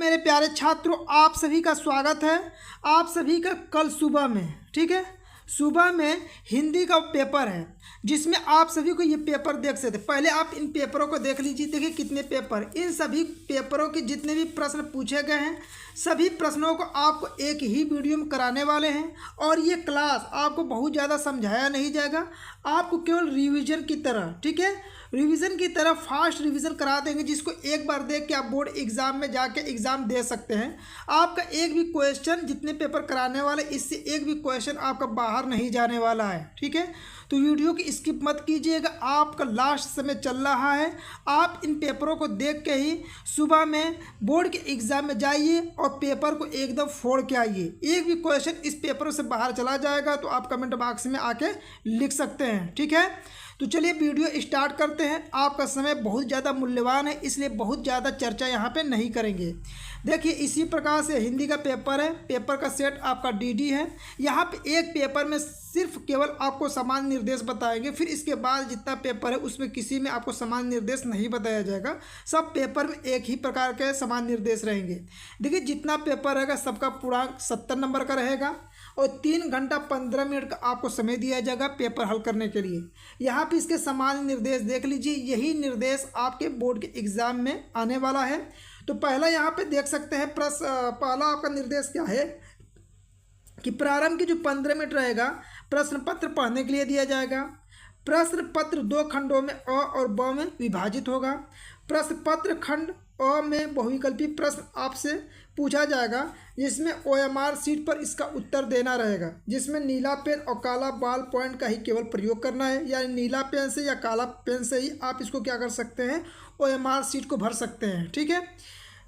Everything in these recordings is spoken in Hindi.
मेरे प्यारे छात्रों, आप सभी का स्वागत है। आप सभी का कल सुबह में, ठीक है, सुबह में हिंदी का पेपर है जिसमें आप सभी को ये पेपर देख सकते हैं। पहले आप इन पेपरों को देख लीजिए। देखिए कितने पेपर, इन सभी पेपरों के जितने भी प्रश्न पूछे गए हैं सभी प्रश्नों को आपको एक ही वीडियो में कराने वाले हैं। और ये क्लास आपको बहुत ज़्यादा समझाया नहीं जाएगा, आपको केवल रिवीजन की तरह, ठीक है, रिवीजन की तरह फास्ट रिवीजन करा देंगे, जिसको एक बार देख के आप बोर्ड एग्जाम में जाके एग्ज़ाम दे सकते हैं। आपका एक भी क्वेश्चन, जितने पेपर कराने वाले इससे एक भी क्वेश्चन आपका बाहर नहीं जाने वाला है, ठीक है। तो वीडियो की स्किप मत कीजिएगा, आपका लास्ट समय चल रहा है। आप इन पेपरों को देख के ही सुबह में बोर्ड के एग्ज़ाम में जाइए और पेपर को एकदम फोड़ के आइए। एक भी क्वेश्चन इस पेपर से बाहर चला जाएगा तो आप कमेंट बॉक्स में आके लिख सकते हैं, ठीक है। तो चलिए वीडियो स्टार्ट करते हैं। आपका समय बहुत ज़्यादा मूल्यवान है, इसलिए बहुत ज़्यादा चर्चा यहाँ पे नहीं करेंगे। देखिए इसी प्रकार से हिंदी का पेपर है, पेपर का सेट आपका डीडी है। यहाँ पे एक पेपर में सिर्फ केवल आपको समान निर्देश बताएंगे, फिर इसके बाद जितना पेपर है उसमें किसी में आपको समान निर्देश नहीं बताया जाएगा। सब पेपर में एक ही प्रकार के समान निर्देश रहेंगे। देखिए जितना पेपर रहेगा सबका पूर्णांक 70 नंबर का रहेगा और 3 घंटा 15 मिनट का आपको समय दिया जाएगा पेपर हल करने के लिए। यहाँ पे इसके समान निर्देश देख लीजिए, यही निर्देश आपके बोर्ड के एग्ज़ाम में आने वाला है। तो पहला यहाँ पे देख सकते हैं पहला आपका निर्देश क्या है कि प्रारंभ के जो 15 मिनट रहेगा प्रश्न पत्र पढ़ने के लिए दिया जाएगा। प्रश्न पत्र 2 खंडों में अ और ब में विभाजित होगा। प्रश्न पत्र खंड अ में बहुविकल्पी प्रश्न आपसे पूछा जाएगा, जिसमें OMR सीट पर इसका उत्तर देना रहेगा, जिसमें नीला पेन और काला बॉल पॉइंट का ही केवल प्रयोग करना है। यानी नीला पेन से या काला पेन से ही आप इसको क्या कर सकते हैं, OMR सीट को भर सकते हैं, ठीक है।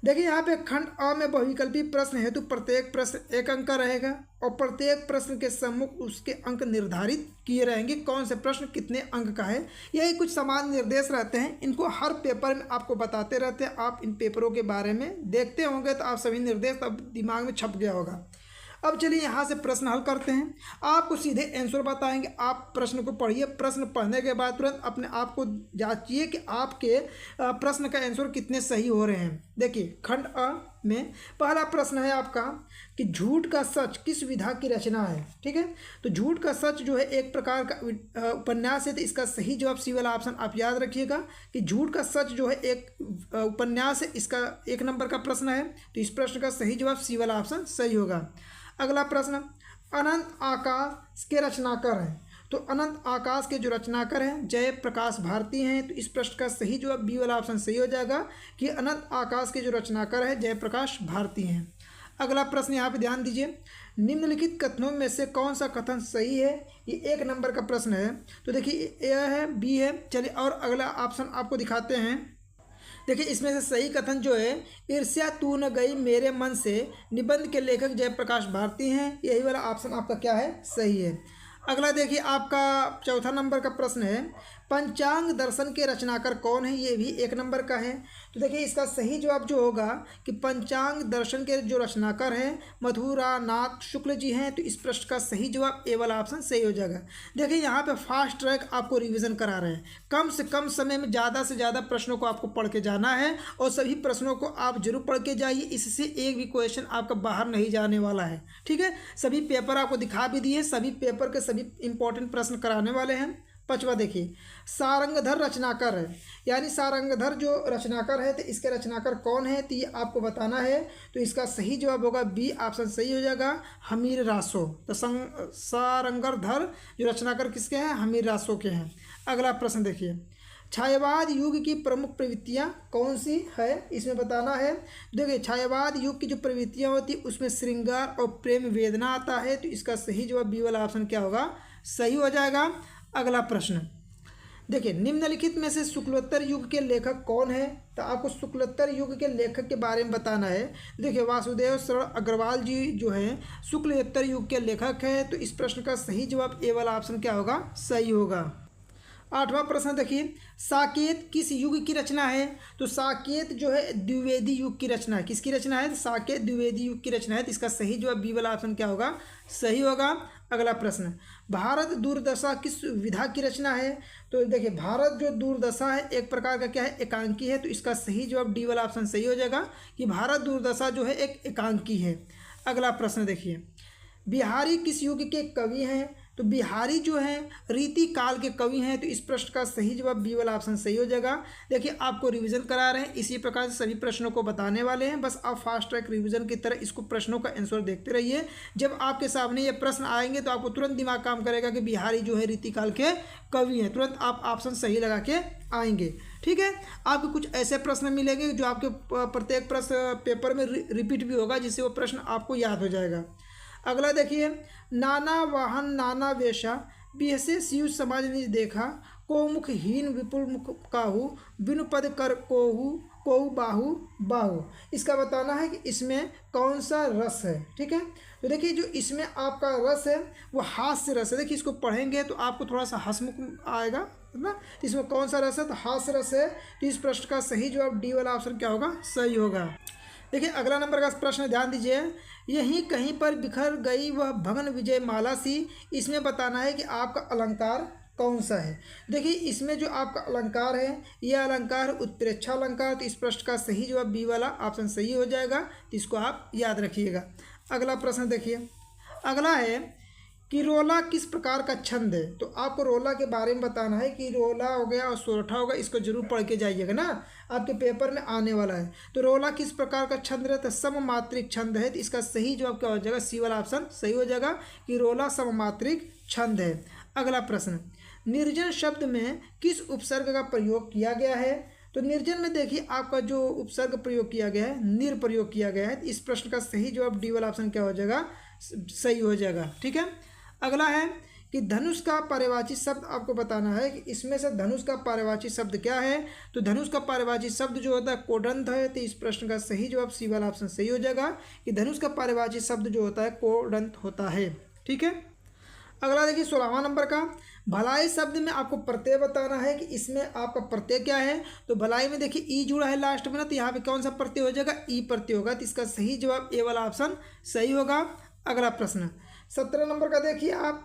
देखिए यहाँ पे खंड अ में बहुविकल्पी प्रश्न हेतु प्रत्येक प्रश्न 1 अंक का रहेगा और प्रत्येक प्रश्न के सम्मुख उसके अंक निर्धारित किए रहेंगे, कौन से प्रश्न कितने अंक का है। यही कुछ समान निर्देश रहते हैं, इनको हर पेपर में आपको बताते रहते हैं। आप इन पेपरों के बारे में देखते होंगे तो आप सभी निर्देश अब दिमाग में छप गया होगा। अब चलिए यहाँ से प्रश्न हल करते हैं। आपको सीधे आंसर बताएंगे, आप प्रश्न को पढ़िए। प्रश्न पढ़ने के बाद तुरंत अपने आप को जांचिए कि आपके प्रश्न का आंसर कितने सही हो रहे हैं। देखिए खंड अ में पहला प्रश्न है आपका कि झूठ का सच किस विधा की रचना है, ठीक है। तो झूठ का सच जो है एक प्रकार का उपन्यास है, तो इसका सही जवाब सी वाला ऑप्शन आप याद रखिएगा कि झूठ का सच जो है एक उपन्यास है, इसका 1 नंबर का प्रश्न है। तो इस प्रश्न का सही जवाब सी वाला ऑप्शन सही होगा। अगला प्रश्न, अनंत आकाश के रचनाकार हैं। तो अनंत आकाश के जो रचनाकार हैं जय प्रकाश भारती हैं। तो इस प्रश्न का सही जवाब बी वाला ऑप्शन सही हो जाएगा कि अनंत आकाश के जो रचनाकार हैं जय प्रकाश भारती हैं। अगला प्रश्न यहाँ पे ध्यान दीजिए, निम्नलिखित कथनों में से कौन सा कथन सही है। ये 1 नंबर का प्रश्न है। तो देखिए ए है, बी है। चलिए और अगला ऑप्शन आपको दिखाते हैं। देखिए इसमें से सही कथन जो है, ईर्ष्या तू न गई मेरे मन से, निबंध के लेखक जयप्रकाश भारती हैं। यही वाला ऑप्शन आपका क्या है, सही है। अगला देखिए आपका 4था नंबर का प्रश्न है, पंचांग दर्शन के रचनाकार कौन है। ये भी 1 नंबर का है। तो देखिए इसका सही जवाब जो होगा कि पंचांग दर्शन के जो रचनाकार हैं मथुरा नाथ शुक्ल जी हैं। तो इस प्रश्न का सही जवाब ए वाला ऑप्शन सही हो जाएगा। देखिए यहाँ पे फास्ट ट्रैक आपको रिवीजन करा रहे हैं, कम से कम समय में ज़्यादा से ज़्यादा प्रश्नों को आपको पढ़ के जाना है और सभी प्रश्नों को आप जरूर पढ़ के जाइए। इससे एक भी क्वेश्चन आपका बाहर नहीं जाने वाला है, ठीक है। सभी पेपर आपको दिखा भी दिए, सभी पेपर के सभी इंपॉर्टेंट प्रश्न कराने वाले हैं। 5वां देखिए, सारंगधर रचनाकार है। यानी सारंगधर जो रचनाकार है तो इसके रचनाकार कौन है, तो ये आपको बताना है। तो इसका सही जवाब होगा बी ऑप्शन सही हो जाएगा, हमीर रासो। तो सारंगधर जो रचनाकार किसके हैं, हमीर रासो के हैं। अगला प्रश्न देखिए, छायावाद युग की प्रमुख प्रवृत्तियाँ कौन सी है, इसमें बताना है। देखिए छायावाद युग की जो प्रवृत्तियाँ होती है उसमें श्रृंगार और प्रेम वेदना आता है। तो इसका सही जवाब बी वाला ऑप्शन क्या होगा, सही हो जाएगा। अगला प्रश्न देखिए, निम्नलिखित में से शुक्लोत्तर युग के लेखक कौन है। तो आपको शुक्लोत्तर युग के लेखक के बारे में बताना है। देखिए वासुदेव शरण अग्रवाल जी जो हैं शुक्लोत्तर युग के लेखक हैं। तो इस प्रश्न का सही जवाब ए वाला ऑप्शन क्या होगा, सही होगा। 8वां प्रश्न देखिए, साकेत किस युग की रचना है? तो साकेत जो है द्विवेदी युग की रचना है। किसकी रचना है? साकेत द्विवेदी युग की रचना है। तो इसका सही जवाब बी वाला ऑप्शन क्या होगा? सही होगा। अगला प्रश्न, भारत दूरदशा किस विधा की रचना है? तो देखिए, भारत जो दूरदशा है एक प्रकार का क्या है? एकांकी है। तो इसका सही जवाब डी वाला ऑप्शन सही हो जाएगा कि भारत दूरदशा जो है एक एकांकी है। अगला प्रश्न देखिए, बिहारी किस युग के कवि हैं? तो बिहारी जो है रीति काल के कवि हैं। तो इस प्रश्न का सही जवाब बी वाला ऑप्शन सही हो जाएगा। देखिए, आपको रिवीजन करा रहे हैं, इसी प्रकार से सभी प्रश्नों को बताने वाले हैं। बस आप फास्ट ट्रैक रिवीजन की तरह इसको प्रश्नों का आंसर देखते रहिए। जब आपके सामने ये प्रश्न आएंगे तो आपको तुरंत दिमाग काम करेगा कि बिहारी जो है रीति काल के कवि हैं। तुरंत आप ऑप्शन सही लगा के आएंगे। ठीक है, आपको कुछ ऐसे प्रश्न मिलेंगे जो आपके प्रत्येक प्रश्न पेपर में रिपीट भी होगा, जिससे वो प्रश्न आपको याद हो जाएगा। अगला देखिए, नाना वाहन नाना वेशा बिहसे शिव समाज निज देखा, को मुख हीन विपुल मुख काहू, बिनु पद कर कोहू कोहू बाहू बाहू। इसका बताना है कि इसमें कौन सा रस है। ठीक है, तो देखिए जो इसमें आपका रस है वो हास्य रस है। देखिए, इसको पढ़ेंगे तो आपको थोड़ा सा हंसमुख आएगा ना। इसमें कौन सा रस है? तो हास्य रस है। तो इस प्रश्न का सही जवाब डी वाला ऑप्शन क्या होगा? सही होगा। देखिए, अगला नंबर का प्रश्न ध्यान दीजिए, यहीं कहीं पर बिखर गई वह भगन विजय माला सी। इसमें बताना है कि आपका अलंकार कौन सा है। देखिए, इसमें जो आपका अलंकार है यह अलंकार उत्प्रेक्षा अलंकार। तो इस प्रश्न का सही जवाब बी वाला ऑप्शन सही हो जाएगा। तो इसको आप याद रखिएगा। अगला प्रश्न देखिए, अगला है कि रोला किस प्रकार का छंद है? तो आपको रोला के बारे में बताना है कि रोला हो गया और सोरठा होगा, इसको जरूर पढ़ के जाइएगा ना, आपके पेपर में आने वाला है। तो रोला किस प्रकार का छंद रहता है? सममात्रिक छंद है। तो इसका सही जवाब क्या हो जाएगा? सी वाला ऑप्शन सही हो जाएगा कि रोला सममात्रिक छंद है। अगला प्रश्न, निर्जन शब्द में किस उपसर्ग का प्रयोग किया गया है? तो निर्जन में देखिए आपका जो उपसर्ग प्रयोग किया गया है निर प्रयोग किया गया है। इस प्रश्न का सही जवाब डी वाला ऑप्शन क्या हो जाएगा? सही हो जाएगा। ठीक है, अगला है कि धनुष का पर्यायवाची शब्द आपको बताना है कि इसमें से धनुष का पर्यायवाची शब्द क्या है? तो धनुष का पर्यायवाची शब्द जो होता है कोडंत है। तो इस प्रश्न का सही जवाब सी वाला ऑप्शन सही हो जाएगा कि धनुष का पर्यायवाची शब्द जो होता है कोडंत होता है। ठीक है, अगला देखिए 16वां नंबर का, भलाई शब्द में आपको प्रत्यय बताना है कि इसमें आपका प्रत्यय क्या है। तो भलाई में देखिए ई जुड़ा है लास्ट में ना, तो यहाँ पे कौन सा प्रत्यय हो जाएगा? ई प्रत्यय होगा। तो इसका सही जवाब ए वाला ऑप्शन सही होगा। अगला प्रश्न 17 नंबर का देखिए आप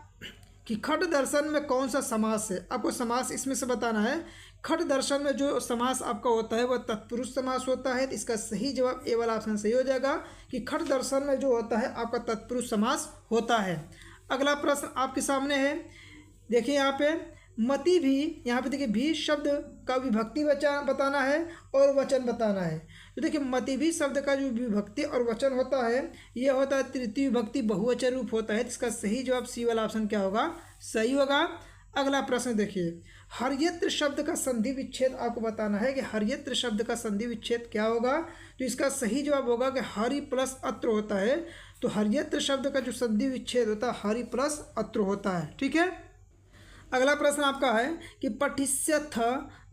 कि खट दर्शन में कौन सा समास है? आपको समास इसमें से बताना है। खट दर्शन में जो समास आपका होता है वह तत्पुरुष समास होता है। तो इसका सही जवाब ए वाला ऑप्शन सही हो जाएगा कि खट दर्शन में जो होता है आपका तत्पुरुष समास होता है। अगला प्रश्न आपके सामने है, देखिए यहाँ पे मति भी, यहाँ पे देखिए भी शब्द का विभक्ति बताना है और वचन बताना है। तो देखिए मति भी शब्द का जो विभक्ति और वचन होता है ये होता है तृतीय विभक्ति बहुवचन रूप होता है। इसका सही जवाब सी वाला ऑप्शन क्या होगा? सही होगा। अगला प्रश्न देखिए, हर्यत्र शब्द का संधि विच्छेद आपको बताना है कि हर्यत्र शब्द का संधि विच्छेद क्या होगा। तो इसका सही जवाब होगा कि हरि प्लस अत्र होता है। तो हर्यत्र शब्द का जो संधि विच्छेद होता है हरि प्लस अत्र होता है। ठीक है, अगला प्रश्न आपका है कि पठिष्यथ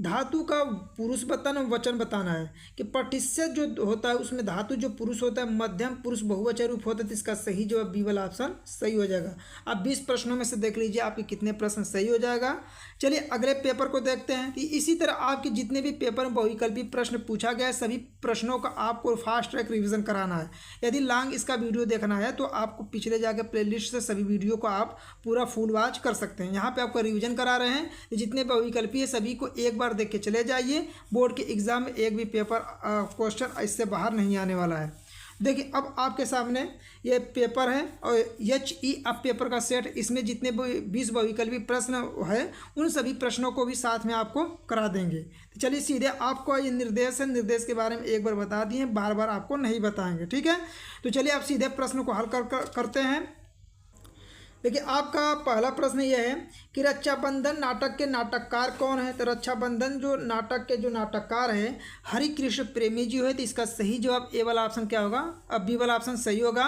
धातु का पुरुष बताना वचन बताना है कि पठिष्य जो होता है उसमें धातु जो पुरुष होता है मध्यम पुरुष बहुवचन रूप होता है। तो इसका सही जवाब बी वाला ऑप्शन सही हो जाएगा। आप 20 प्रश्नों में से देख लीजिए आपके कितने प्रश्न सही हो जाएगा। चलिए अगले पेपर को देखते हैं कि इसी तरह आपके जितने भी पेपर में बहुविकल्पी प्रश्न पूछा गया है सभी प्रश्नों का आपको फास्ट ट्रैक रिविजन कराना है। यदि लॉन्ग इसका वीडियो देखना है तो आपको पिछले जाके प्लेलिस्ट से सभी वीडियो को आप पूरा फुल वॉच कर सकते हैं। यहाँ पे आपको रिवीजन करा रहे हैं, जितने बहुविकल्पी है सभी को एक बार देख के चले जाइए। बोर्ड के एग्जाम में एक भी पेपर क्वेश्चन इससे बाहर नहीं आने वाला है। देखिए अब आपके सामने ये पेपर है और HE अब पेपर का सेट, इसमें जितने 20 बहुविकल्पी प्रश्न है उन सभी प्रश्नों को भी साथ में आपको करा देंगे। तो चलिए सीधे आपको ये निर्देश है, निर्देश के बारे में एक बार बता दिए, बार बार आपको नहीं बताएंगे। ठीक है, तो चलिए आप सीधे प्रश्न को हल करते हैं। देखिए आपका पहला प्रश्न यह है कि रक्षाबंधन नाटक के नाटककार कौन है। तो रक्षाबंधन जो नाटक के जो नाटककार है हरिकृष्ण प्रेमी जी है। तो इसका सही जवाब ए वाला ऑप्शन क्या होगा? अब बी वाला ऑप्शन सही होगा।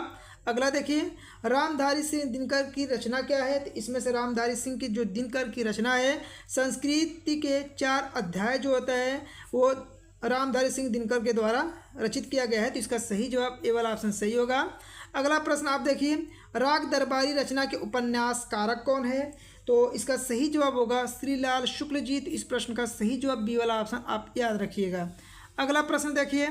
अगला देखिए रामधारी सिंह दिनकर की रचना क्या है। तो इसमें से रामधारी सिंह की जो दिनकर की रचना है संस्कृति के 4 अध्याय जो होता है वो रामधारी सिंह दिनकर के द्वारा रचित किया गया है। तो इसका सही जवाब ए वाला ऑप्शन सही होगा। अगला प्रश्न आप देखिए राग दरबारी रचना के उपन्यासकारक कौन है। तो इसका सही जवाब होगा श्रीलाल शुक्ल जी। तो इस प्रश्न का सही जवाब बी वाला ऑप्शन आप याद रखिएगा। अगला प्रश्न देखिए,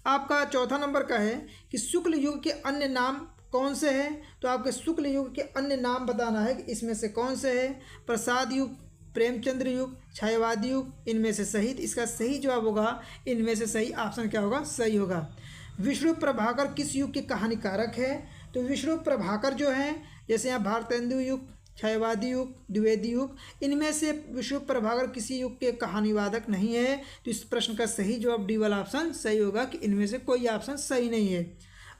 आपका चौथा नंबर का है कि शुक्ल युग के अन्य नाम कौन से हैं। तो आपके शुक्ल युग के अन्य नाम बताना है कि इसमें से कौन से है। प्रसाद युग, प्रेमचंद्र युग, छायावादी युग, इनमें से सही। इसका सही जवाब होगा इनमें से सही ऑप्शन क्या होगा, सही होगा। विष्णु प्रभाकर किस युग के कहानीकारक है। तो विष्णु प्रभाकर जो हैं, जैसे यहाँ भारतेंदु युग, छायावादी युग, द्विवेदी युग, इनमें से विष्णु प्रभाकर किसी युग के कहानीवादक नहीं है। तो इस प्रश्न का सही जवाब डी वाला ऑप्शन सही होगा कि इनमें से कोई ऑप्शन सही नहीं है।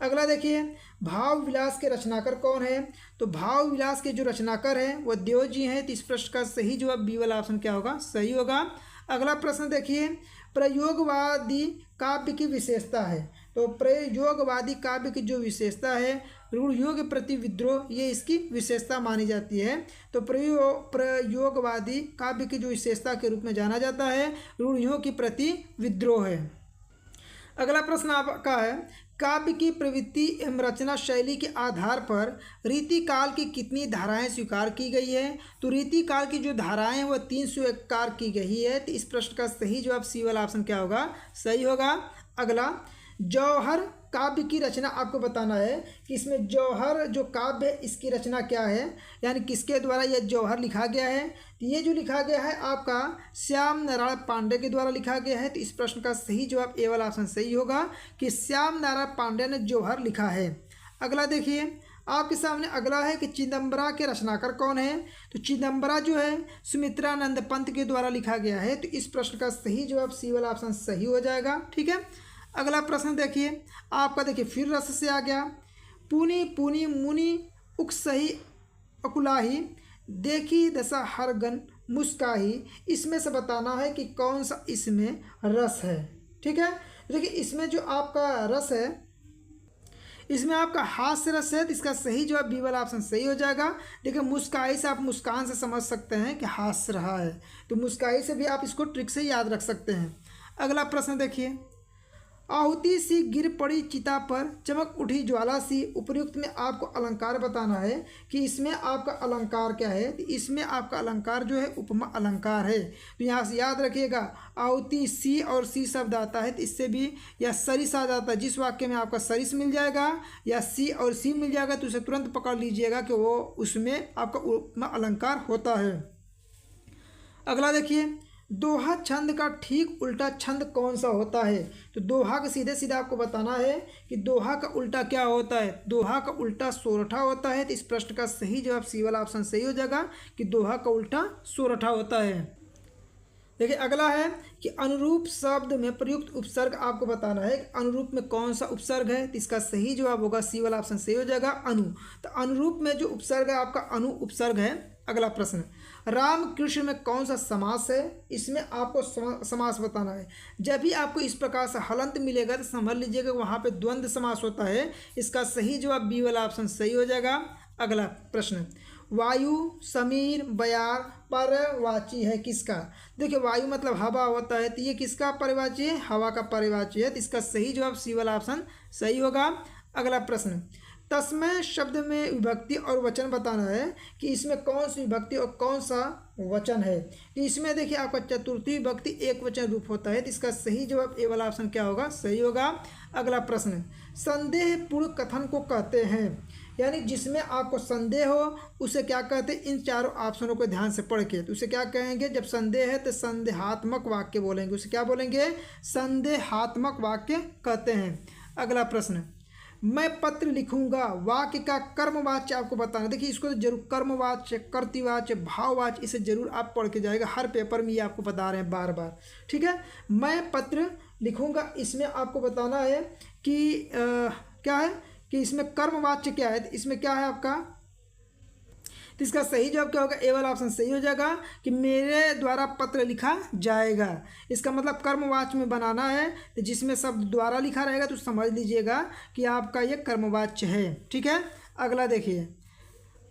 अगला देखिए, भाव विलास के रचनाकार कौन है। तो भाव विलास के जो रचनाकार हैं वह देव जी हैं। तो इस प्रश्न का सही जवाब बी वाला ऑप्शन क्या होगा, सही होगा। अगला प्रश्न देखिए, प्रयोगवादी काव्य की विशेषता है। तो प्रयोगवादी काव्य की जो विशेषता है, रूढ़ियों के प्रति विद्रोह, ये इसकी विशेषता मानी जाती है। तो प्रयोगवादी काव्य की जो विशेषता के रूप में जाना जाता है, रूढ़ियों के प्रति विद्रोह है। अगला प्रश्न आपका है, काव्य की प्रवृत्ति एवं रचना शैली के आधार पर रीतिकाल की कितनी धाराएं स्वीकार की गई है। तो रीतिकाल की जो धाराएं हैं वह 3 स्वीकार की गई है। तो इस प्रश्न का सही जवाब सी वाला ऑप्शन क्या होगा, सही होगा। अगला, जौहर काव्य की रचना आपको बताना है कि इसमें जौहर जो काव्य है इसकी रचना क्या है, यानी किसके द्वारा यह जौहर लिखा गया है। तो ये जो लिखा गया है आपका श्याम नारायण पांडे के द्वारा लिखा गया है। तो इस प्रश्न का सही जवाब ए वाला ऑप्शन सही होगा कि श्याम नारायण पांडे ने जौहर लिखा है। अगला देखिए, आपके सामने अगला है कि चिदंबरा के रचनाकार कौन है। तो चिदंबरा जो है सुमित्रानंद पंत के द्वारा लिखा गया है। तो इस प्रश्न का सही जवाब सी वाला ऑप्शन सही हो जाएगा, ठीक है। अगला प्रश्न देखिए, आपका देखिए फिर रस से आ गया, पुनि पुनि मुनि उकसही अकुलाही, देखी दशा हर गन मुस्काही। इसमें से बताना है कि कौन सा इसमें रस है, ठीक है। देखिए इसमें जो आपका रस है, इसमें आपका हास्य रस है। तो इसका सही जवाब बी वाला ऑप्शन सही हो जाएगा। देखिए मुस्काई से आप मुस्कान से समझ सकते हैं कि हास्य रहा है। तो मुस्काई से भी आप इसको ट्रिक से याद रख सकते हैं। अगला प्रश्न देखिए, आहुति सी गिर पड़ी चिता पर, चमक उठी ज्वाला सी। उपयुक्त में आपको अलंकार बताना है कि इसमें आपका अलंकार क्या है। तो इसमें आपका अलंकार जो है उपमा अलंकार है। तो यहाँ से याद रखिएगा, आहुति सी और सी शब्द आता है तो इससे भी या सरिस आ जाता है। जिस वाक्य में आपका सरिस मिल जाएगा या सी और सी मिल जाएगा तो उसे तुरंत पकड़ लीजिएगा कि वो उसमें आपका उपमा अलंकार होता है। अगला देखिए, दोहा छंद का ठीक उल्टा छंद कौन सा होता है। तो दोहा का सीधे सीधे आपको बताना है कि दोहा का उल्टा क्या होता है। दोहा का उल्टा सोरठा होता है। तो इस प्रश्न का सही जवाब सी वाला ऑप्शन सही हो जाएगा कि दोहा का उल्टा सोरठा होता है। देखिए अगला है कि अनुरूप शब्द में प्रयुक्त उपसर्ग आपको बताना है कि अनुरूप में कौन सा उपसर्ग है। तो इसका सही जवाब होगा सी वाला ऑप्शन सही हो जाएगा, अनु। तो अनुरूप में जो उपसर्ग है आपका अनु उपसर्ग है। अगला प्रश्न, राम कृष्ण में कौन सा समास है। इसमें आपको समास बताना है। जब भी आपको इस प्रकार से हलंत मिलेगा तो समझ लीजिएगा वहाँ पे द्वंद्व समास होता है। इसका सही जवाब बी वाला ऑप्शन सही हो जाएगा। अगला प्रश्न, वायु समीर बयार पर्यायवाची है किसका। देखिए वायु मतलब हवा होता है, तो ये किसका पर्यायवाची है, हवा का पर्यायवाची है। तो इसका सही जवाब सी वाला ऑप्शन सही होगा। अगला प्रश्न, तस्मै शब्द में विभक्ति और वचन बताना है कि इसमें कौन सी विभक्ति और कौन सा वचन है। तो इसमें देखिए आपका चतुर्थी विभक्ति एक वचन रूप होता है। तो इसका सही जवाब ए वाला ऑप्शन क्या होगा, सही होगा। अगला प्रश्न, संदेहपूर्ण कथन को कहते हैं, यानी जिसमें आपको संदेह हो उसे क्या कहते हैं। इन चारों ऑप्शनों को ध्यान से पढ़ के तो उसे क्या कहेंगे। जब संदेह है तो संदेहात्मक वाक्य बोलेंगे, उसे क्या बोलेंगे, संदेहात्मक वाक्य कहते हैं। अगला प्रश्न, मैं पत्र लिखूंगा, वाक्य का कर्मवाच्य आपको बताना। देखिए इसको तो जरूर कर्मवाच्य, कर्तृवाच्य, भाववाच्य इसे जरूर आप पढ़ के जाएगा। हर पेपर में ये आपको बता रहे हैं बार बार, ठीक है। मैं पत्र लिखूंगा, इसमें आपको बताना है कि क्या है कि इसमें कर्मवाच्य क्या है। तो इसमें क्या है आपका, तो इसका सही जवाब क्या होगा, ए वाला ऑप्शन सही हो जाएगा कि मेरे द्वारा पत्र लिखा जाएगा। इसका मतलब कर्मवाच्य में बनाना है। तो जिसमें शब्द द्वारा लिखा रहेगा तो समझ लीजिएगा कि आपका ये कर्मवाच्य है, ठीक है। अगला देखिए,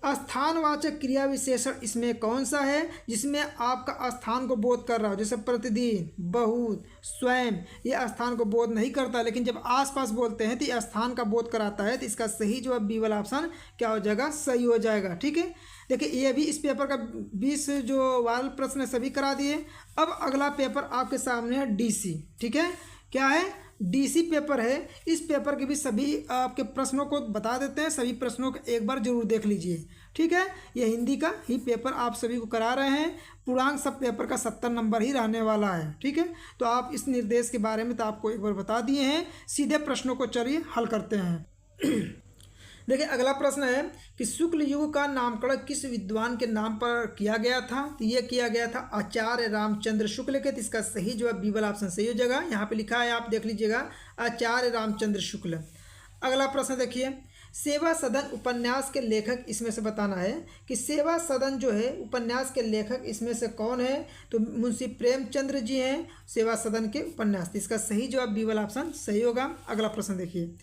स्थानवाचक क्रिया विशेषण इसमें कौन सा है जिसमें आपका स्थान को बोध कर रहा हो, जैसे प्रतिदिन, बहुत, स्वयं, ये स्थान को बोध नहीं करता, लेकिन जब आसपास बोलते हैं तो ये स्थान का बोध कराता है। तो इसका सही जवाब बी वाला ऑप्शन क्या हो जाएगा, सही हो जाएगा। ठीक है, देखिए ये भी इस पेपर का 20 जो वायरल प्रश्न है सभी करा दिए। अब अगला पेपर आपके सामने है डीसी। ठीक है, क्या है, डीसी पेपर है। इस पेपर के भी सभी आपके प्रश्नों को बता देते हैं, सभी प्रश्नों को एक बार जरूर देख लीजिए। ठीक है, ये हिंदी का ही पेपर आप सभी को करा रहे हैं। पूर्णांक सब पेपर का 70 नंबर ही रहने वाला है। ठीक है, तो आप इस निर्देश के बारे में तो आपको एक बार बता दिए हैं। सीधे प्रश्नों को चलिए हल करते हैं। देखिए अगला प्रश्न है कि शुक्ल युग का नामकरण किस विद्वान के नाम पर किया गया था। तो ये किया गया था आचार्य रामचंद्र शुक्ल के। तो इसका सही जवाब बी वाला ऑप्शन सही हो जाएगा। यहाँ पे लिखा है, आप देख लीजिएगा, आचार्य रामचंद्र शुक्ल। अगला प्रश्न देखिए, सेवा सदन उपन्यास के लेखक इसमें से बताना है कि सेवा सदन जो है उपन्यास के लेखक इसमें से कौन है। तो मुंशी प्रेमचंद्र जी हैं सेवा सदन के उपन्यास। तो इसका सही जवाब बी वाला ऑप्शन सही होगा। अगला प्रश्न देखिए,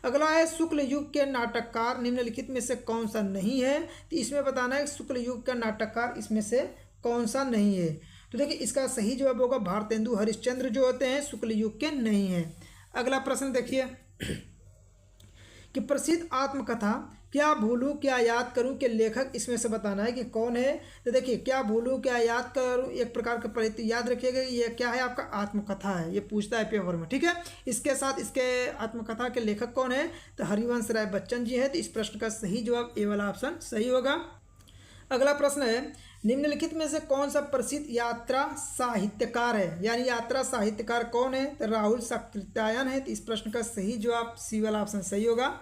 अगला है शुक्ल युग के नाटककार निम्नलिखित में से कौन सा नहीं है। तो इसमें बताना है शुक्ल युग का नाटककार इसमें से कौन सा नहीं है। तो देखिए इसका सही जवाब होगा भारतेंदु हरिश्चंद्र जो होते हैं शुक्ल युग के नहीं है। अगला प्रश्न देखिए कि प्रसिद्ध आत्मकथा क्या भूलूं क्या याद करूं के लेखक इसमें से बताना है कि कौन है। तो देखिए क्या भूलूं क्या याद करूं एक प्रकार का परिचय याद रखिएगा, ये क्या है, आपका आत्मकथा है, ये पूछता है पेपर में। ठीक है, इसके साथ इसके आत्मकथा के लेखक कौन है, तो हरिवंश राय बच्चन जी है। तो इस प्रश्न का सही जवाब ए वाला ऑप्शन सही होगा। अगला प्रश्न है, निम्नलिखित में से कौन सा प्रसिद्ध यात्रा साहित्यकार है, यानी यात्रा साहित्यकार कौन है, तो राहुल सकृत्यायन है। तो इस प्रश्न का सही जवाब सी वाला ऑप्शन सही होगा।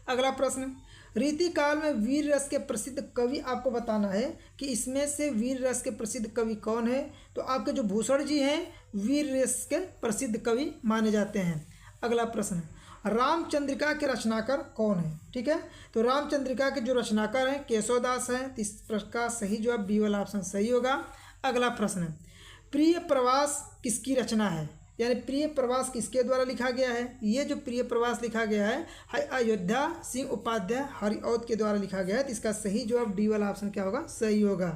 अगला प्रश्न, रीतिकाल में वीर रस के प्रसिद्ध कवि आपको बताना है कि इसमें से वीर रस के प्रसिद्ध कवि कौन है। तो आपके जो भूषण जी हैं वीर रस के प्रसिद्ध कवि माने जाते हैं। अगला प्रश्न, रामचंद्रिका के रचनाकार कौन है। ठीक है, तो रामचंद्रिका के जो रचनाकार हैं केशवदास हैं। तो इस प्रश्न का सही जवाब बी वाला ऑप्शन सही होगा। अगला प्रश्न, प्रिय प्रवास किसकी रचना है, यानी प्रिय प्रवास किसके द्वारा लिखा गया है। ये जो प्रिय प्रवास लिखा गया है अयोध्या सिंह उपाध्याय हरिऔध के द्वारा लिखा गया है। तो इसका सही जवाब डी वाला ऑप्शन क्या होगा, सही होगा।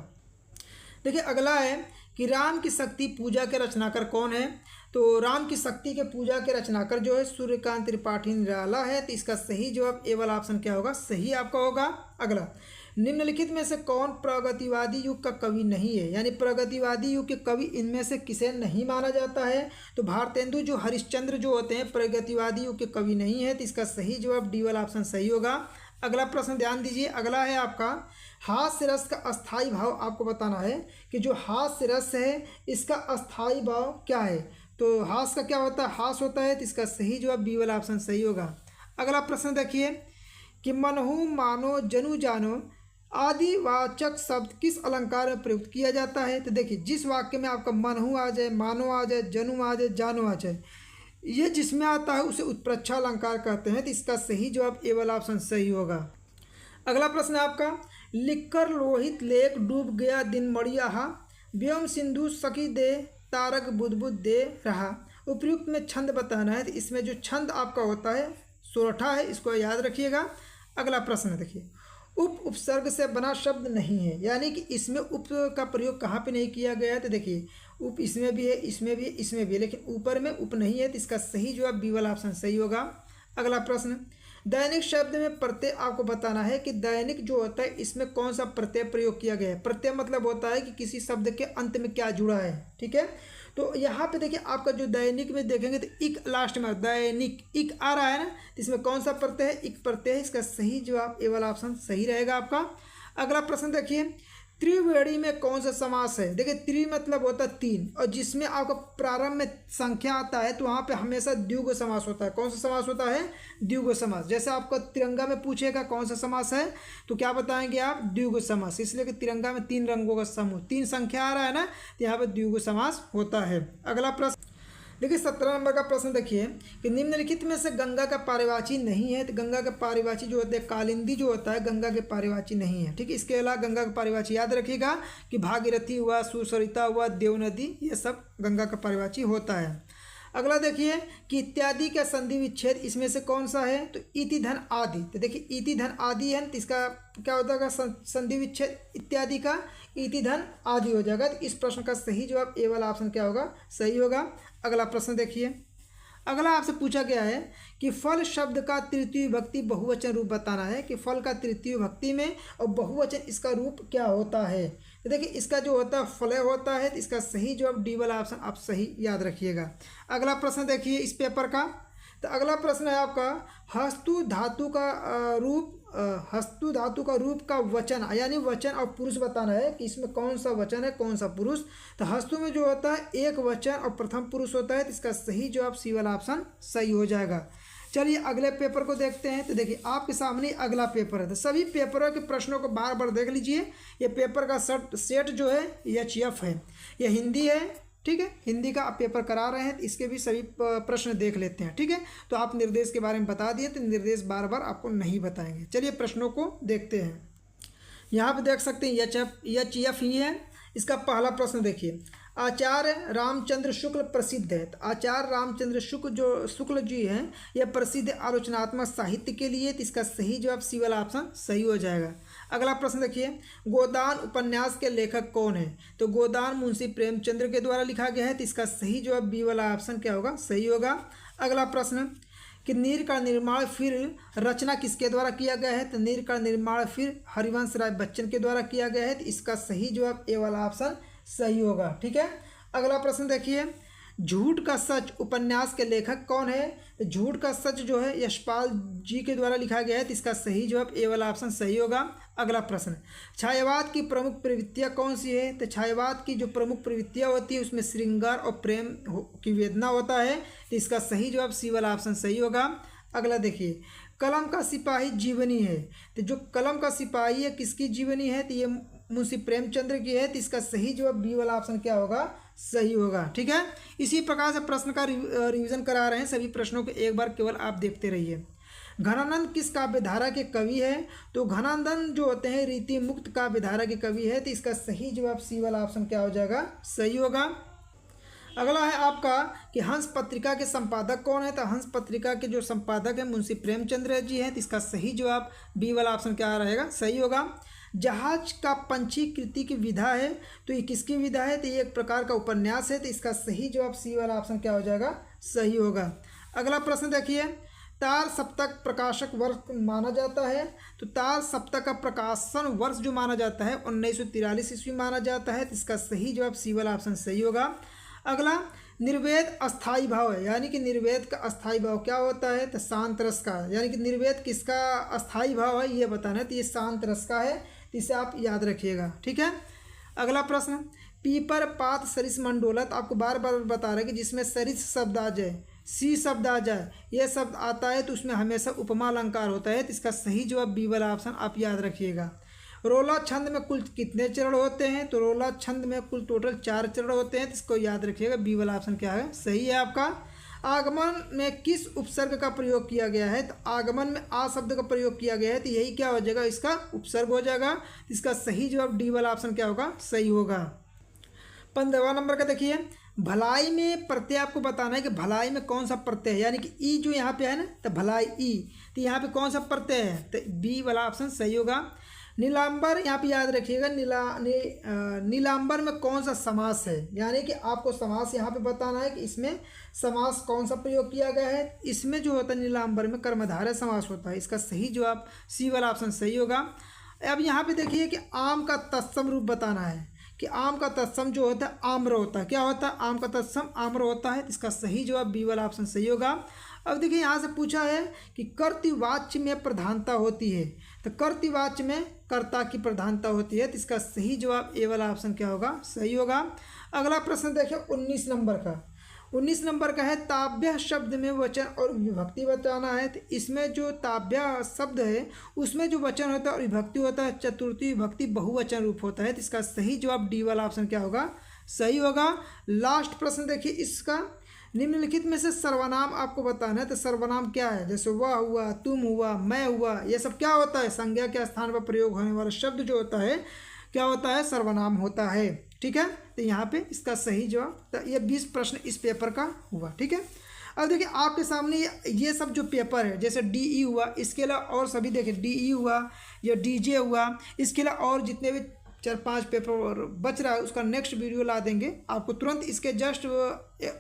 देखिए अगला है कि राम की शक्ति पूजा के रचनाकार कौन है। तो राम की शक्ति के पूजा के रचनाकार जो है सूर्यकांत त्रिपाठी निराला है। तो इसका सही जवाब ए वाला ऑप्शन क्या होगा, सही आपका होगा। अगला, निम्नलिखित में से कौन प्रगतिवादी युग का कवि नहीं है, यानी प्रगतिवादी युग के कवि इनमें से किसे नहीं माना जाता है। तो भारतेंदु जो हरिश्चंद्र जो होते हैं प्रगतिवादी युग के कवि नहीं है। तो इसका सही जवाब डी वाला ऑप्शन सही होगा। अगला प्रश्न ध्यान दीजिए, अगला है आपका हास्य रस का अस्थाई भाव आपको बताना है कि जो हास्य रस है इसका अस्थाई भाव क्या है। तो हास्य का क्या होता है, हास होता है। तो इसका सही जवाब बी वाला ऑप्शन सही होगा। अगला प्रश्न देखिए कि मनहु मानो जनु जानो आदि वाचक शब्द किस अलंकार में प्रयुक्त किया जाता है। तो देखिए जिस वाक्य में आपका मनहु आ जाए, मानो आ जाए, जनु आ जाए, जानो आ जाए, ये जिसमें आता है उसे उत्प्रेक्षा अलंकार कहते हैं। तो इसका सही जवाब ए वाला ऑप्शन सही होगा। अगला प्रश्न है आपका, लिखकर लोहित लेक डूब गया दिन मड़िया व्योम सिंधु सखी दे तारक बुदबुद दे रहा। उपयुक्त में छंद बताना है। तो इसमें जो छंद आपका होता है सोरठा है, इसको याद रखिएगा। अगला प्रश्न देखिए, उपसर्ग से बना शब्द नहीं है, यानी कि इसमें उप का प्रयोग कहाँ पे नहीं किया गया है। तो देखिए उप इसमें भी है, इसमें भी है, इसमें भी है, लेकिन ऊपर में उप नहीं है। तो इसका सही जवाब बी वाला ऑप्शन सही होगा। अगला प्रश्न, दैनिक शब्द में प्रत्यय आपको बताना है कि दैनिक जो होता है इसमें कौन सा प्रत्यय प्रयोग किया गया है। प्रत्यय मतलब होता है कि किसी शब्द के अंत में क्या जुड़ा है। ठीक है, तो यहाँ पे देखिए आपका जो दैनिक में देखेंगे तो इक लास्ट में दैनिक इक आ रहा है ना, तो इसमें कौन सा प्रत्यय है, इक प्रत्यय है। इसका सही जवाब ए वाला ऑप्शन सही रहेगा आपका। अगला प्रश्न देखिए, त्रिवेणी में कौन सा समास है। देखिए त्रि मतलब होता है तीन, और जिसमें आपका प्रारंभ में संख्या आता है तो वहाँ पे हमेशा द्विगु समास होता है। कौन सा समास होता है, द्विगु समास। जैसे आपको तिरंगा में पूछेगा कौन सा समास है तो क्या बताएंगे आप, द्विगु समास। इसलिए कि तिरंगा में तीन रंगों का समूह, तीन संख्या आ रहा है ना, तो यहाँ पर द्विगु समास होता है। अगला प्रश्न देखिए 17 नंबर का प्रश्न देखिए कि निम्नलिखित में से गंगा का पारिवाची नहीं है। तो गंगा का पारिवाची जो होता है कालिंदी जो होता है गंगा के पारिवाची नहीं है। ठीक है, इसके अलावा गंगा का पारिवाची याद रखिएगा कि भागीरथी हुआ, सुसरिता हुआ, देव नदी, ये सब गंगा का पारिवाची होता है। अगला देखिए कि इत्यादि का संधि विच्छेद इसमें से कौन सा है, तो इति धन आदि। तो देखिए इति धन आदि है तो इसका क्या हो जाएगा, संधि विच्छेद इत्यादि का इति धन आदि हो जाएगा। तो इस प्रश्न का सही जवाब ए वाला ऑप्शन क्या होगा, सही होगा। अगला प्रश्न देखिए, अगला आपसे पूछा गया है कि फल शब्द का तृतीय विभक्ति बहुवचन रूप बताना है कि फल का तृतीय विभक्ति में और बहुवचन इसका रूप क्या होता है। तो देखिए इसका जो होता है फलय होता है, तो इसका सही जवाब डी वाला ऑप्शन आप सही याद रखिएगा। अगला प्रश्न देखिए इस पेपर का, तो अगला प्रश्न है आपका हस्तु धातु का रूप, हस्तु धातु का रूप का वचन यानी वचन और पुरुष बताना है कि इसमें कौन सा वचन है कौन सा पुरुष। तो हस्तु में जो होता है एक वचन और प्रथम पुरुष होता है, तो इसका सही जवाब सी वाला ऑप्शन सही हो जाएगा। चलिए अगले पेपर को देखते हैं। तो देखिए आपके सामने अगला पेपर है, तो सभी पेपरों के प्रश्नों को बार बार देख लीजिए। ये पेपर का सेट जो है HF है, ये हिंदी है, ठीक है, हिंदी का आप पेपर करा रहे हैं तो इसके भी सभी प्रश्न देख लेते हैं, ठीक है। तो आप निर्देश के बारे में बता दिए तो निर्देश बार बार आपको नहीं बताएंगे। चलिए प्रश्नों को देखते हैं। यहाँ पे देख सकते हैं HF ही है। इसका पहला प्रश्न देखिए, आचार्य रामचंद्र शुक्ल प्रसिद्ध है। तो आचार्य रामचंद्र शुक्ल जी हैं यह प्रसिद्ध आलोचनात्मक साहित्य के लिए, तो इसका सही जवाब सी वाला ऑप्शन सही हो जाएगा। अगला प्रश्न देखिए, गोदान उपन्यास के लेखक कौन है। तो गोदान मुंशी प्रेमचंद्र के द्वारा लिखा गया है, तो इसका सही जवाब बी वाला ऑप्शन क्या होगा, सही होगा। अगला प्रश्न कि नीर का निर्माण फिर रचना किसके द्वारा किया गया है। तो नीर का निर्माण फिर हरिवंश राय बच्चन के द्वारा किया गया है, तो इसका सही जवाब ए वाला ऑप्शन सही होगा, ठीक है। अगला प्रश्न देखिए, झूठ का सच उपन्यास के लेखक कौन है। तो झूठ का सच जो है यशपाल जी के द्वारा लिखा गया है, तो इसका सही जवाब ए वाला ऑप्शन सही होगा। अगला प्रश्न, छायावाद की प्रमुख प्रवृत्तियाँ कौन सी है। तो छायावाद की जो प्रमुख प्रवृत्तियाँ होती है उसमें श्रृंगार और प्रेम की वेदना होता है, तो इसका सही जवाब सी वाला ऑप्शन सही होगा। अगला देखिए, कलम का सिपाही जीवनी है। तो जो कलम का सिपाही है किसकी जीवनी है, तो ये मुंशी प्रेमचंद्र की है, तो इसका सही जवाब बी वाला ऑप्शन क्या होगा, सही होगा, ठीक है। इसी प्रकार से प्रश्न का रिवीजन करा रहे हैं, सभी प्रश्नों को एक बार केवल आप देखते रहिए। घनानंद किस काव्यधारा के कवि है। तो घनानंद जो होते हैं रीति मुक्त काव्यधारा के कवि है, तो इसका सही जवाब सी वाला ऑप्शन क्या हो जाएगा, सही होगा। अगला है आपका कि हंस पत्रिका के संपादक कौन है। तो हंस पत्रिका के जो संपादक है मुंशी प्रेमचंद्र जी हैं, तो इसका सही जवाब बी वाला ऑप्शन क्या रहेगा, सही होगा। जहाज का पंछी कृति की विधा है। तो ये किसकी विधा है, तो ये एक प्रकार का उपन्यास है, तो इसका सही जवाब सी वाला ऑप्शन क्या हो जाएगा, सही होगा। अगला प्रश्न देखिए, तार सप्तक प्रकाशक वर्ष माना जाता है। तो तार सप्तक का प्रकाशन वर्ष जो माना जाता है 1943 ईस्वी माना जाता है, तो इसका सही जवाब सी वाला ऑप्शन सही होगा। अगला निर्वेद अस्थाई भाव है, यानी कि निर्वेद का अस्थाई भाव क्या होता है, तो शांत रस का, यानी कि निर्वेद किसका अस्थाई भाव है ये बताना है, तो ये शांत रस का है, तो इसे आप याद रखिएगा, ठीक है। अगला प्रश्न, पीपर पात सरिस मंडोलत, आपको बार बार बता रहे कि जिसमें सरिस शब्द आ जाए, सी शब्द आ जाए, ये शब्द आता है तो उसमें हमेशा उपमा अलंकार होता है, तो इसका सही जवाब बी वाला ऑप्शन आप याद रखिएगा। रोला छंद में कुल कितने चरण होते हैं। तो रोला छंद में कुल टोटल 4 चरण होते हैं, तो इसको याद रखिएगा, बी वाला ऑप्शन क्या है, सही है आपका। आगमन में किस उपसर्ग का प्रयोग किया गया है। तो आगमन में आ शब्द का प्रयोग किया गया है, तो यही क्या हो जाएगा, इसका उपसर्ग हो जाएगा, इसका सही जवाब डी वाला ऑप्शन क्या होगा, सही होगा। 15वां नंबर का देखिए, भलाई में प्रत्यय आपको बताना है कि भलाई में कौन सा प्रत्यय है, यानी कि ई जो यहाँ पे है ना, तो भलाई ई, तो यहाँ पे कौन सा प्रत्यय है, तो बी वाला ऑप्शन सही होगा। नीलांबर यहाँ पे याद रखिएगा, नीलांबर में कौन सा समास है, यानी कि आपको समास यहाँ पे बताना है कि इसमें समास कौन सा प्रयोग किया गया है। इसमें जो होता है नीलांबर में कर्मधारय समास होता है, इसका सही जवाब सी वाला ऑप्शन सही होगा। अब यहाँ पे देखिए कि आम का तत्सम रूप बताना है कि आम का तत्सम जो होता है आम्र होता है, क्या होता है, आम का तत्सम आम्र होता है, इसका सही जवाब बी वाला ऑप्शन सही होगा। अब देखिए यहाँ से पूछा है कि कर्तृवाच्य में प्रधानता होती है। तो कर्तृवाच्य में कर्ता की प्रधानता होती है, तो इसका सही जवाब ए वाला ऑप्शन क्या होगा, सही होगा। अगला प्रश्न देखिए 19 नंबर का। 19 नंबर का है ताभ्य शब्द में वचन और विभक्ति बताना है। तो इसमें जो ताभ्य शब्द है उसमें जो वचन होता है और विभक्ति होता है चतुर्थी विभक्ति बहुवचन रूप होता है, तो इसका सही जवाब डी वाला ऑप्शन क्या होगा, सही होगा। लास्ट प्रश्न देखिए इसका, निम्नलिखित में से सर्वनाम आपको बताना है। तो सर्वनाम क्या है, जैसे वह हुआ, तुम हुआ, मैं हुआ, ये सब क्या होता है, संज्ञा के स्थान पर प्रयोग होने वाला शब्द जो होता है क्या होता है, सर्वनाम होता है। ठीक है, तो यहाँ पे इसका सही जवाब, तो ये 20 प्रश्न इस पेपर का हुआ। ठीक है, अब देखिए आपके सामने ये सब जो पेपर है, जैसे डीई हुआ, इसके अलावा और सभी देखिए डीई हुआ या डीजे हुआ, इसके अलावा और जितने भी 4-5 पेपर बच रहा है उसका नेक्स्ट वीडियो ला देंगे आपको तुरंत। इसके जस्ट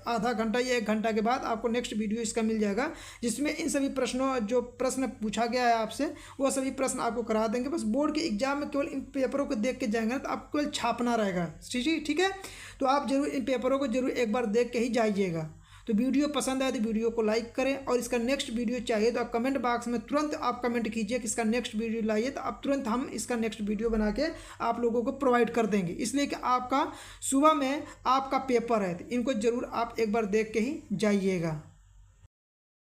आधा घंटा या 1 घंटा के बाद आपको नेक्स्ट वीडियो इसका मिल जाएगा, जिसमें इन सभी प्रश्नों जो प्रश्न पूछा गया है आपसे वो सभी प्रश्न आपको करा देंगे। बस बोर्ड के एग्जाम में केवल इन पेपरों को देख के जाएंगे तो आपको केवल छापना रहेगा। ठीक है, तो आप जरूर इन पेपरों को जरूर एक बार देख के ही जाइएगा। तो वीडियो पसंद आए तो वीडियो को लाइक करें, और इसका नेक्स्ट वीडियो चाहिए तो आप कमेंट बॉक्स में तुरंत आप कमेंट कीजिए कि इसका नेक्स्ट वीडियो लाइए, तो आप तुरंत हम इसका नेक्स्ट वीडियो बना के आप लोगों को प्रोवाइड कर देंगे। इसलिए कि आपका सुबह में आपका पेपर है, तो इनको ज़रूर आप एक बार देख के ही जाइएगा।